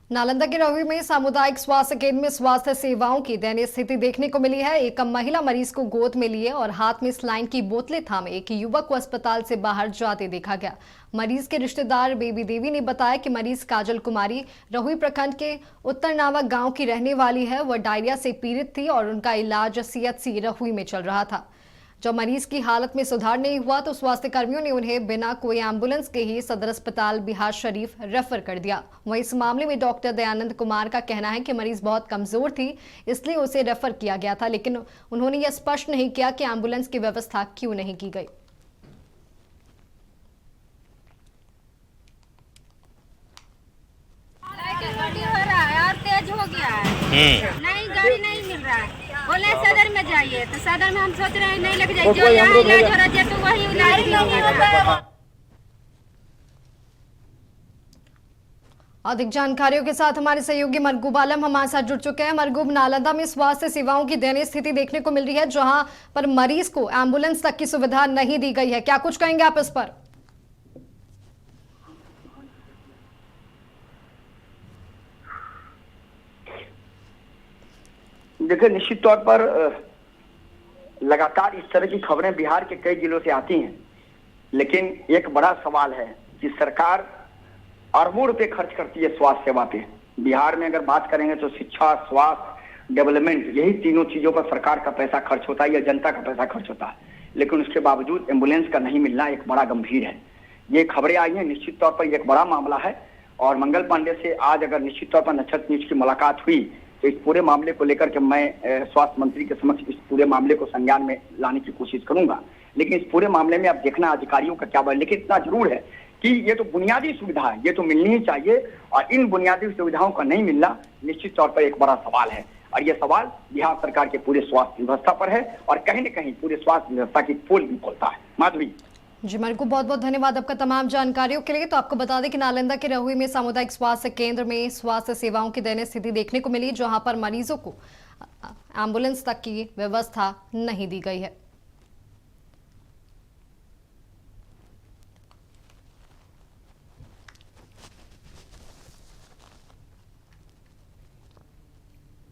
नालंदा के रहुई में सामुदायिक स्वास्थ्य केंद्र में स्वास्थ्य सेवाओं की दयनीय स्थिति देखने को मिली है। एक महिला मरीज को गोद में लिए और हाथ में स्लाइन की बोतलें थामे एक युवक को अस्पताल से बाहर जाते देखा गया। मरीज के रिश्तेदार बेबी देवी ने बताया कि मरीज काजल कुमारी रहुई प्रखंड के उत्तरनावा गांव की रहने वाली है। वह डायरिया से पीड़ित थी और उनका इलाज सीएचसी रहुई में चल रहा था। जब मरीज की हालत में सुधार नहीं हुआ तो स्वास्थ्य कर्मियों ने उन्हें बिना कोई एम्बुलेंस के ही सदर अस्पताल बिहार शरीफ रेफर कर दिया। वहीं इस मामले में डॉक्टर दयानंद कुमार का कहना है कि मरीज बहुत कमजोर थी, इसलिए उसे रेफर किया गया था, लेकिन उन्होंने यह स्पष्ट नहीं किया कि एम्बुलेंस की व्यवस्था क्यों नहीं की गई। तेज हो गया है, नहीं गाड़ी नहीं मिल रहा है। बोले सदर में जाइए तो सदर में हम सोच रहे हैं नहीं लग जाए, जो यहाँ इलाज हो रहा है तो वही इलाज नहीं हो रहा है। अधिक जानकारियों के साथ हमारे सहयोगी मरगूब आलम हमारे साथ जुड़ चुके हैं। मरगूब, नालंदा में स्वास्थ्य सेवाओं की दयनीय स्थिति देखने को मिल रही है, जहां पर मरीज को एम्बुलेंस तक की सुविधा नहीं दी गई है। क्या कुछ कहेंगे आप इस पर? देखिए, निश्चित तौर पर लगातार इस तरह की खबरें बिहार के कई जिलों से आती हैं, लेकिन एक बड़ा सवाल है कि सरकार अरबों रुपए खर्च करती है स्वास्थ्य सेवा पे। बिहार में अगर बात करेंगे तो शिक्षा, स्वास्थ्य, डेवलपमेंट, यही तीनों चीजों पर सरकार का पैसा खर्च होता है या जनता का पैसा खर्च होता है, लेकिन उसके बावजूद एम्बुलेंस का नहीं मिलना एक बड़ा गंभीर है। ये खबरें आई हैं, निश्चित तौर पर एक बड़ा मामला है। और मंगल पांडे से आज अगर निश्चित तौर पर नक्षत्र न्यूज की मुलाकात हुई तो इस पूरे मामले को लेकर के मैं स्वास्थ्य मंत्री के समक्ष इस पूरे मामले को संज्ञान में लाने की कोशिश करूंगा। लेकिन इस पूरे मामले में अब देखना अधिकारियों का क्या बने। लेकिन इतना जरूर है कि ये तो बुनियादी सुविधा है, ये तो मिलनी ही चाहिए, और इन बुनियादी सुविधाओं का नहीं मिलना निश्चित तौर पर एक बड़ा सवाल है। और ये सवाल बिहार सरकार के पूरे स्वास्थ्य व्यवस्था पर है और कहीं न कहीं पूरे स्वास्थ्य व्यवस्था की पोल भी खोलता है। माधुरी जी, मेरे को बहुत बहुत धन्यवाद आपका तमाम जानकारियों के लिए। तो आपको बता दें कि नालंदा के रहुई में सामुदायिक स्वास्थ्य केंद्र में स्वास्थ्य सेवाओं की दयनीय स्थिति देखने को मिली, जहां पर मरीजों को एम्बुलेंस तक की व्यवस्था नहीं दी गई है।